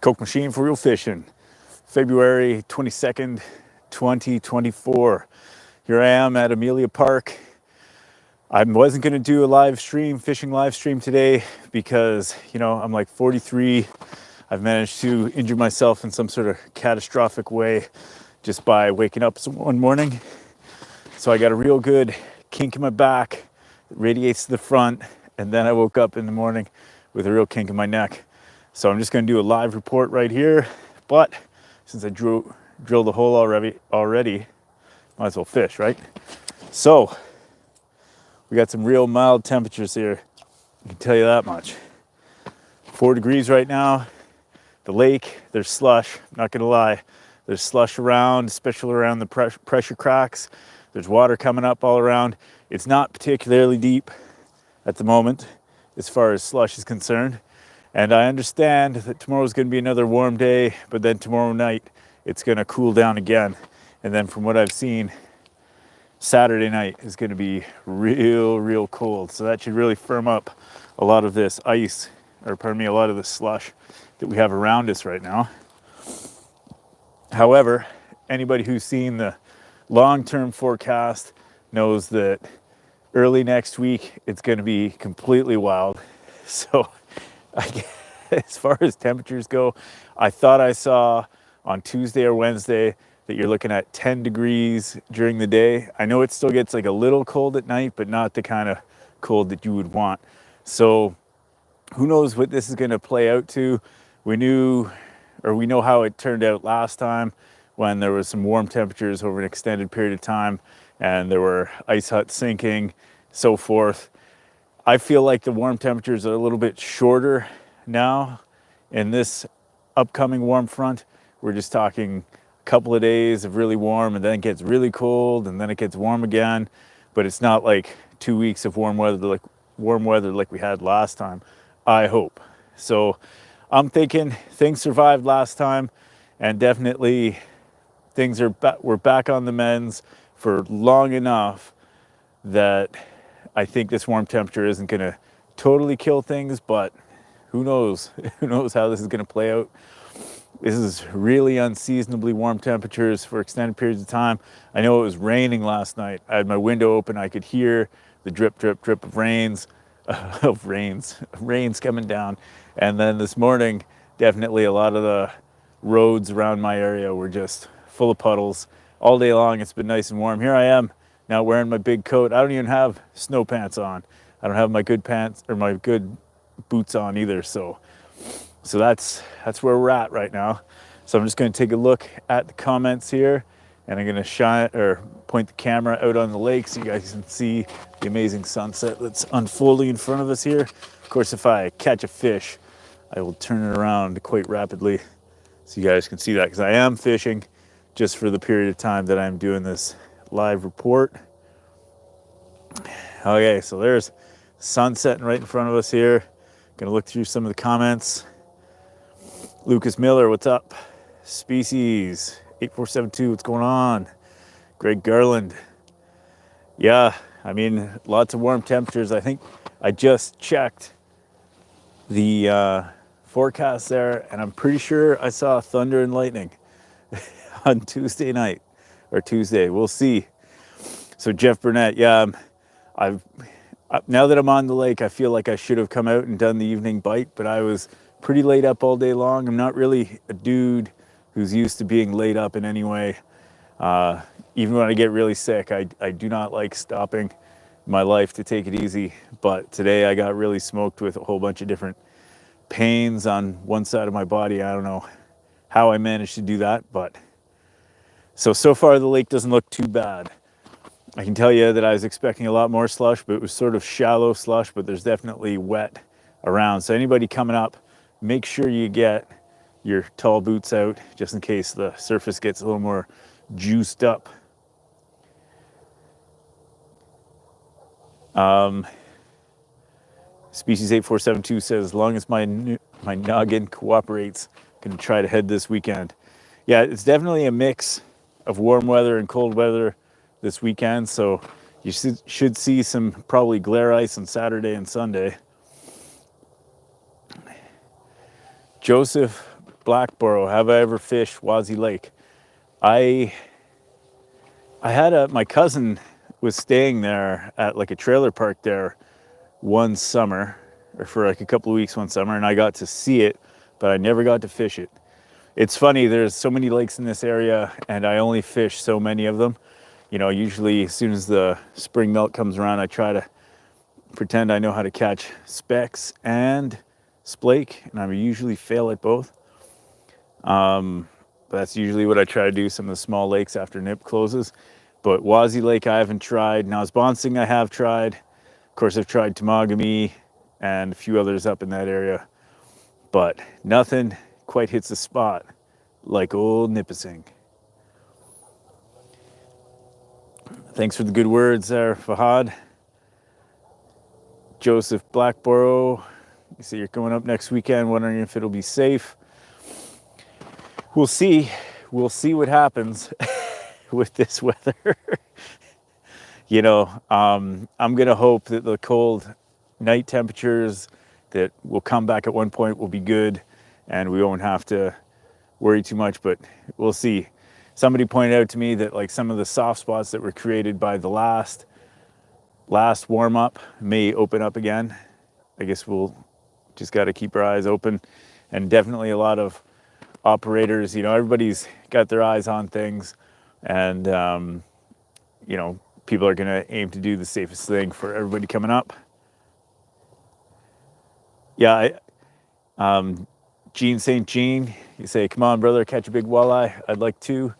Coke Machine for Real Fishing, February 22nd, 2024. Here I am at Amelia Park. I wasn't going to do a fishing live stream today because, I'm like 43. I've managed to injure myself in some sort of catastrophic way just by waking up one morning. So I got a real good kink in my back that radiates to the front. And then I woke up in the morning with a real kink in my neck. So I'm just going to do a live report right here. But since I drilled the hole already, might as well fish, right? So we got some real mild temperatures here. I can tell you that much. 4 degrees right now. The lake, there's slush, not gonna lie. There's slush around, especially around the pressure cracks. There's water coming up all around. It's not particularly deep at the moment as far as slush is concerned. And I understand that tomorrow's gonna be another warm day, but then tomorrow night it's gonna cool down again. And then from what I've seen, Saturday night is gonna be real cold. So that should really firm up a lot of this ice, or pardon me, a lot of the slush that we have around us right now. However, anybody who's seen the long-term forecast knows that early next week it's going to be completely wild. So as far as temperatures go, I thought I saw on Tuesday or Wednesday that you're looking at 10 degrees during the day. I know it still gets like a little cold at night, but not the kind of cold that you would want. So who knows what this is going to play out to. We know how it turned out last time when there was some warm temperatures over an extended period of time and there were ice huts sinking, so forth. I feel like the warm temperatures are a little bit shorter now in this upcoming warm front. We're just talking a couple of days of really warm, and then it gets really cold, and then it gets warm again. But it's not like 2 weeks of warm weather like we had last time, I hope. So I'm thinking things survived last time, and definitely we're back on the mends for long enough that I think this warm temperature isn't going to totally kill things, but who knows? Who knows how this is going to play out? This is really unseasonably warm temperatures for extended periods of time. I know it was raining last night. I had my window open. I could hear the drip of rains coming down. And then this morning, definitely a lot of the roads around my area were just full of puddles. All day long, it's been nice and warm. Here I am now wearing my big coat. I don't even have snow pants on. I don't have my good pants or my good boots on either. So that's where we're at right now. So I'm just going to take a look at the comments here, and I'm going to point the camera out on the lake so you guys can see the amazing sunset that's unfolding in front of us here. Of course, if I catch a fish, I will turn it around quite rapidly so you guys can see that, because I am fishing just for the period of time that I'm doing this live report. Okay, so there's sun setting right in front of us here. Gonna look through some of the comments. Lucas Miller, what's up? Species 8472, what's going on? Greg Garland. Yeah, I mean, lots of warm temperatures. I think I just checked the forecast there, and I'm pretty sure I saw thunder and lightning on Tuesday night or Tuesday. We'll see. So Jeff Burnett, yeah, now that I'm on the lake, I feel like I should have come out and done the evening bite, but I was pretty laid up all day long. I'm not really a dude who's used to being laid up in any way. Even when I get really sick, I do not like stopping my life to take it easy. But today I got really smoked with a whole bunch of different pains on one side of my body. I don't know how I managed to do that, but so far the lake doesn't look too bad. I can tell you that I was expecting a lot more slush, but it was sort of shallow slush, but there's definitely wet around. So anybody coming up, make sure you get your tall boots out just in case the surface gets a little more juiced up. Species 8472 says, as long as my noggin cooperates, I'm gonna try to head this weekend. Yeah, it's definitely a mix of warm weather and cold weather this weekend, so you should see some probably glare ice on Saturday and Sunday. Joseph Blackborough, have I ever fished Wazy Lake? I had my cousin was staying there at like a trailer park there one summer, or for like a couple of weeks one summer, and I got to see it, but I never got to fish it. It's funny, there's so many lakes in this area and I only fish so many of them. You know, usually as soon as the spring melt comes around, I try to pretend I know how to catch specks and splake, and I usually fail at both. But that's usually what I try to do, some of the small lakes after Nip closes. But Wazy Lake I haven't tried. Nosbonsing I have tried. Of course, I've tried Temagami and a few others up in that area. But nothing quite hits the spot like old Nipissing. Thanks for the good words there, Fahad. Joseph Blackborough, you say you're going up next weekend, wondering if it'll be safe. We'll see. We'll see what happens with this weather. You know, I'm going to hope that the cold night temperatures that will come back at one point will be good and we won't have to worry too much, but we'll see. Somebody pointed out to me that like some of the soft spots that were created by the last warm up may open up again. I guess we'll just got to keep our eyes open, and definitely a lot of operators, you know, everybody's got their eyes on things, and you know, people are going to aim to do the safest thing for everybody coming up. Yeah, Gene St. Jean, you say, come on, brother, catch a big walleye. I'd like to.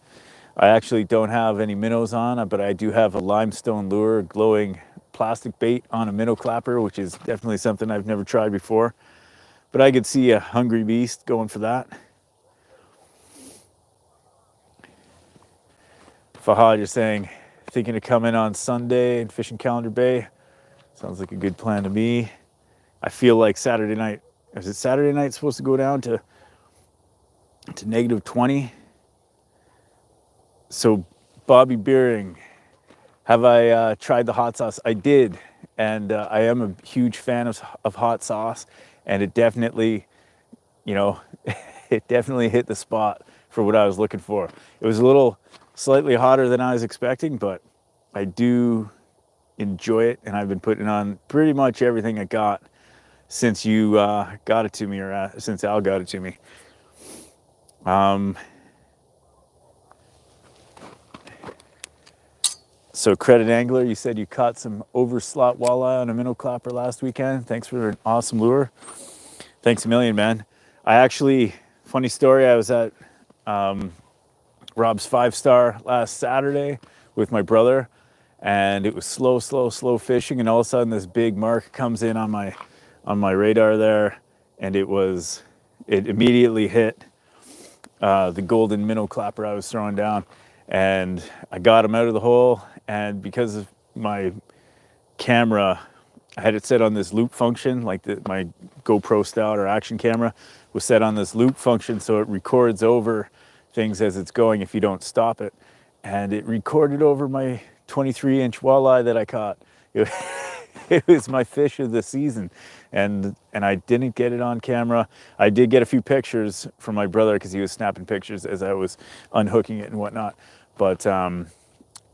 I actually don't have any minnows on, but I do have a limestone lure, glowing plastic bait on a minnow clapper, which is definitely something I've never tried before. But I could see a hungry beast going for that. Fahad, you're saying, thinking of coming on Sunday and fishing Calendar Bay. Sounds like a good plan to me. I feel like Saturday night, is it Saturday night supposed to go down to -20? So Bobby Beering, have I tried the hot sauce? I did, and I am a huge fan of hot sauce, and it definitely, you know, it definitely hit the spot for what I was looking for. It was a little slightly hotter than I was expecting, but I do enjoy it, and I've been putting on pretty much everything I got since you got it to me, or since Al got it to me. So Credit Angler, you said you caught some overslot walleye on a minnow clapper last weekend. Thanks for an awesome lure. Thanks a million, man. I actually, funny story, I was at Rob's 5-star last Saturday with my brother, and it was slow fishing, and all of a sudden this big mark comes in on my radar there, and it immediately hit the golden minnow clapper I was throwing down, and I got him out of the hole. And because of my camera, I had it set on this loop function, like my GoPro style or action camera was set on this loop function, so it records over things as it's going if you don't stop it. And it recorded over my 23-inch walleye that I caught. It was my fish of the season, and I didn't get it on camera. I did get a few pictures from my brother because he was snapping pictures as I was unhooking it and whatnot. But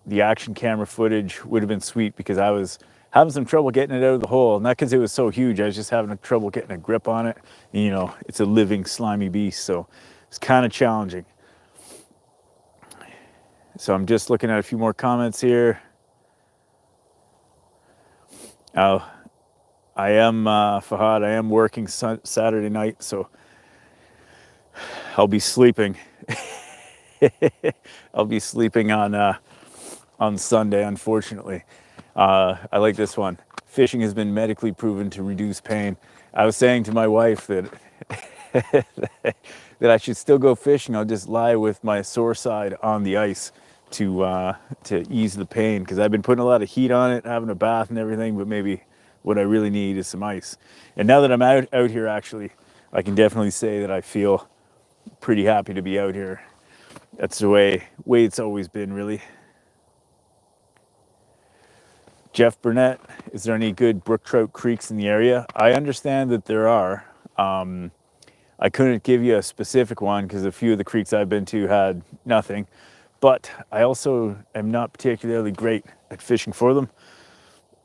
the action camera footage would have been sweet because I was having some trouble getting it out of the hole. Not because it was so huge, I was just having trouble getting a grip on it. You know, it's a living slimy beast, so it's kind of challenging. So I'm just looking at a few more comments here. I am, Fahad, I am working Saturday night, so I'll be sleeping. I'll be sleeping on Sunday, unfortunately. I like this one. Fishing has been medically proven to reduce pain. I was saying to my wife that that I should still go fishing. I'll just lie with my sore side on the ice to ease the pain, because I've been putting a lot of heat on it, having a bath and everything, but maybe what I really need is some ice. And now that I'm out here, actually, I can definitely say that I feel pretty happy to be out here. That's the way it's always been, really. Jeff Burnett, is there any good brook trout creeks in the area? I understand that there are. I couldn't give you a specific one because a few of the creeks I've been to had nothing, but I also am not particularly great at fishing for them.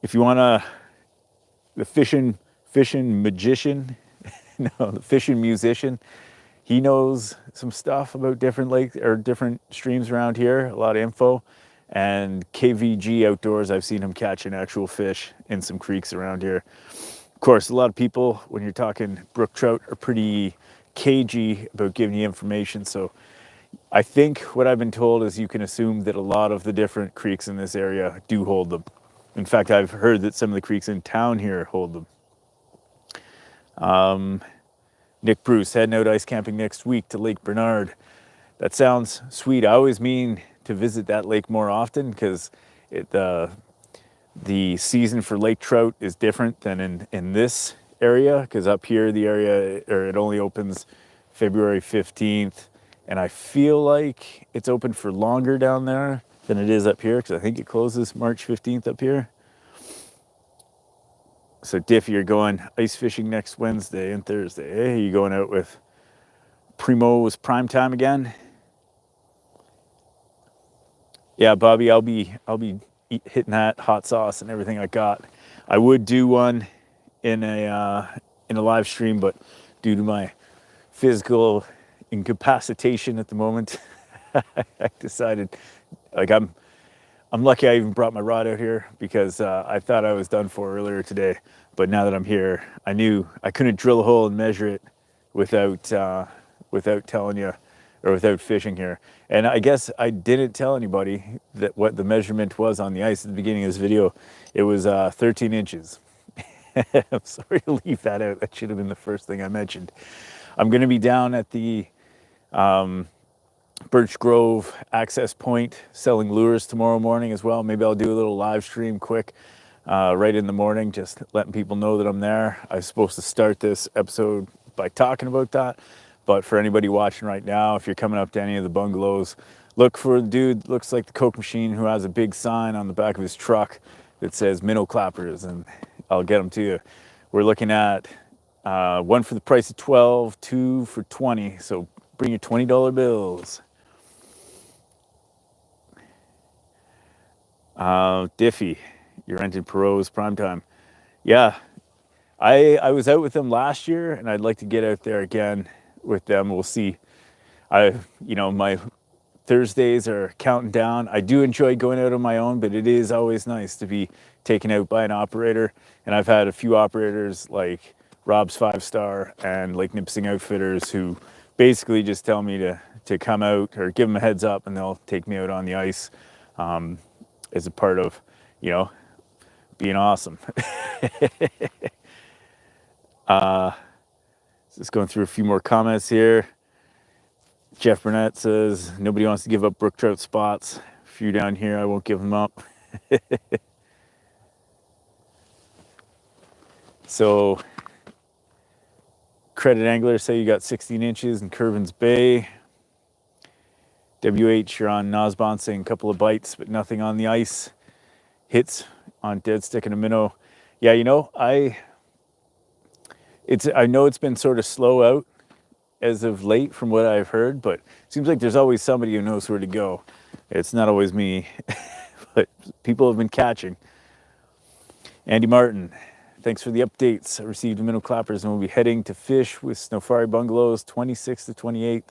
If you want the fishing magician, no, the fishing musician, he knows some stuff about different lakes or different streams around here, a lot of info. And KVG Outdoors, I've seen him catching actual fish in some creeks around here. Of course, a lot of people, when you're talking brook trout, are pretty cagey about giving you information. So I think what I've been told is you can assume that a lot of the different creeks in this area do hold them. In fact, I've heard that some of the creeks in town here hold them. Nick Bruce, heading out ice camping next week to Lake Bernard. That sounds sweet. I always mean to visit that lake more often because the season for lake trout is different than in this area, because up here the area, or it only opens February 15th, and I feel like it's open for longer down there than it is up here, because I think it closes March 15th up here. So Diffie, you're going ice fishing next Wednesday and Thursday. Hey, you going out with Primo's Prime Time again? Yeah, Bobby, I'll be hitting that hot sauce and everything I got. I would do one in a live stream, but due to my physical incapacitation at the moment, I decided, like, I'm lucky I even brought my rod out here, because I thought I was done for earlier today. But now that I'm here, I knew I couldn't drill a hole and measure it without telling you, or without fishing here. And I guess I didn't tell anybody that what the measurement was on the ice at the beginning of this video. It was 13 inches. I'm sorry to leave that out. That should have been the first thing I mentioned. I'm going to be down at the Birch Grove access point selling lures tomorrow morning as well. Maybe I'll do a little live stream quick right in the morning, just letting people know that I'm there. I was supposed to start this episode by talking about that, but for anybody watching right now, if you're coming up to any of the bungalows, look for the dude, looks like the Coke machine, who has a big sign on the back of his truck that says minnow-clappers, and I'll get them to you. We're looking at one for the price of 12, two for 20, so bring your $20 bills. Diffie, you rented Perot's Prime Time. Yeah, I was out with them last year, and I'd like to get out there again with them. We'll see. My Thursdays are counting down. I do enjoy going out on my own, but it is always nice to be taken out by an operator. And I've had a few operators like Rob's 5-Star and Lake Nipissing Outfitters who basically just tell me to come out, or give them a heads up, and they'll take me out on the ice as a part of, being awesome. Just going through a few more comments here. Jeff Burnett says, nobody wants to give up brook trout spots. A few down here, I won't give them up. So, credit anglers say you got 16 inches in Curvins Bay. WH, you're on Nosbon saying a couple of bites, but nothing on the ice. Hits on dead stick and a minnow. Yeah, I know it's been sort of slow out as of late from what I've heard, but it seems like there's always somebody who knows where to go. It's not always me, but people have been catching. Andy Martin, thanks for the updates. I received minnow-clappers and we'll be heading to fish with Snowfari Bungalows 26th to 28th.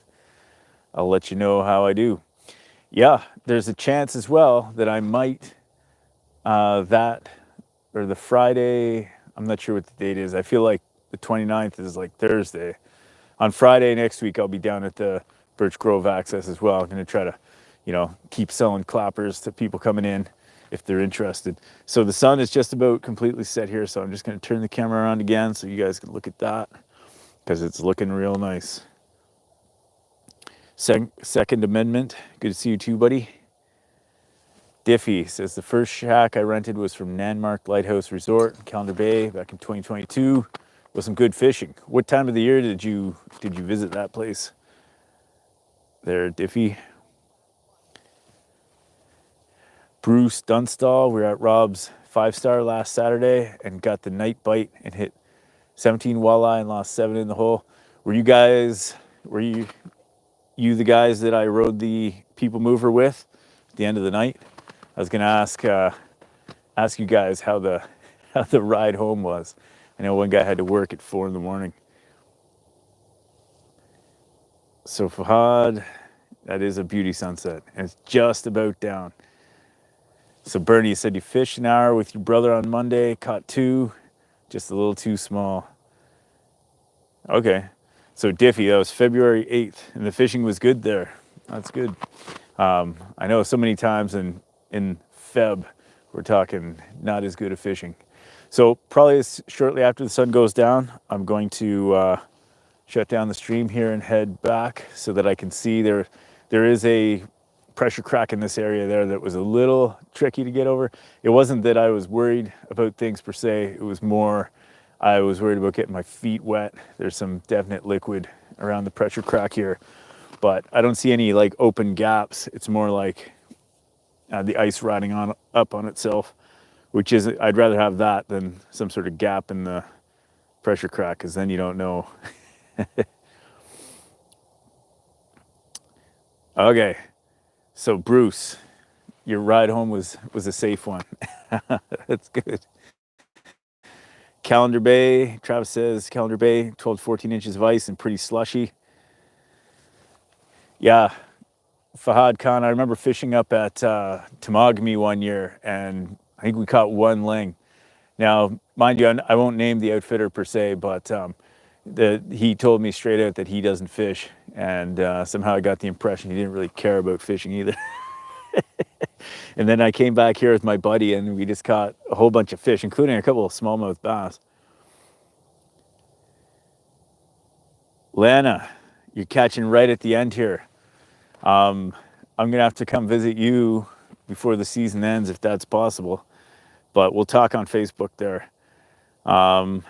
I'll let you know how I do. Yeah, there's a chance as well that I might, the Friday, I'm not sure what the date is. I feel like the 29th is like Thursday. On Friday next week, I'll be down at the Birch Grove access as well. I'm going to try to, keep selling clappers to people coming in if they're interested. So the sun is just about completely set here, so I'm just going to turn the camera around again so you guys can look at that, because it's looking real nice. Second Amendment, good to see you too, buddy. Diffie says, the first shack I rented was from Nanmark Lighthouse Resort in Calendar Bay back in 2022. With some good fishing. What time of the year did you visit that place there, Diffie? Bruce Dunstall, we were at Rob's 5-Star last Saturday and got the night bite and hit 17 walleye and lost 7 in the hole. were you the guys that I rode the people mover with at the end of the night? I was gonna ask you guys how the ride home was. I know one guy had to work at 4 in the morning. So Fahad, that is a beauty sunset, and it's just about down. So Bernie, you said you fished an hour with your brother on Monday, caught 2, just a little too small. Okay, so Diffie, that was February 8th, and the fishing was good there. That's good. I know so many times in Feb, we're talking not as good at fishing. So probably shortly after the sun goes down, I'm going to shut down the stream here and head back so that I can see there is a pressure crack in this area there that was a little tricky to get over. It wasn't that I was worried about things per se, it was more I was worried about getting my feet wet. There's some definite liquid around the pressure crack here, but I don't see any like open gaps. It's more like the ice riding up on itself, which is, I'd rather have that than some sort of gap in the pressure crack, because then you don't know. Okay, so Bruce, your ride home was a safe one. That's good. Calendar Bay, Travis says Calendar Bay, 12 to 14 inches of ice and pretty slushy. Yeah, Fahad Khan, I remember fishing up at Temagami one year, and I think we caught 1 ling. Now, mind you, I won't name the outfitter per se, but he told me straight out that he doesn't fish, and somehow I got the impression he didn't really care about fishing either. And then I came back here with my buddy, and we just caught a whole bunch of fish, including a couple of smallmouth bass. Lana, you're catching right at the end here. I'm gonna have to come visit you before the season ends if that's possible, but we'll talk on Facebook there. All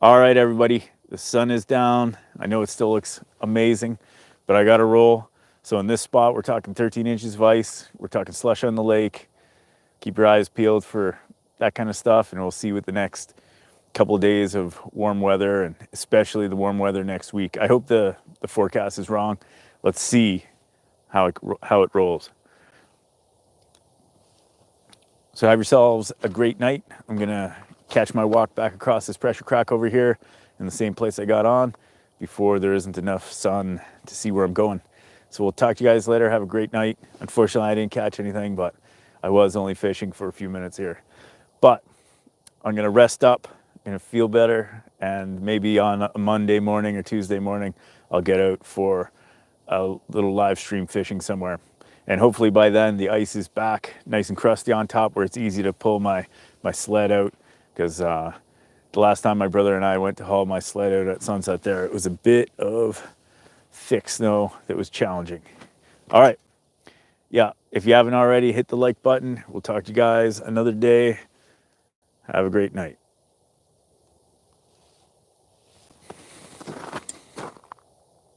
right, everybody, the sun is down. I know it still looks amazing, but I gotta roll. So in this spot, we're talking 13 inches of ice. We're talking slush on the lake. Keep your eyes peeled for that kind of stuff, and we'll see what the next couple of days of warm weather, and especially the warm weather next week. I hope the forecast is wrong. Let's see how it rolls. So have yourselves a great night. I'm gonna catch my walk back across this pressure crack over here in the same place I got on before there isn't enough sun to see where I'm going. So we'll talk to you guys later. Have a great night. Unfortunately, I didn't catch anything, but I was only fishing for a few minutes here. But I'm gonna rest up, I'm gonna feel better, and maybe on a Monday morning or Tuesday morning, I'll get out for a little live stream fishing somewhere. And hopefully by then the ice is back nice and crusty on top where it's easy to pull my sled out, because the last time my brother and I went to haul my sled out at Sunset there, it was a bit of thick snow that was challenging. All right, yeah, if you haven't already, hit the like button. We'll talk to you guys another day. Have a great night.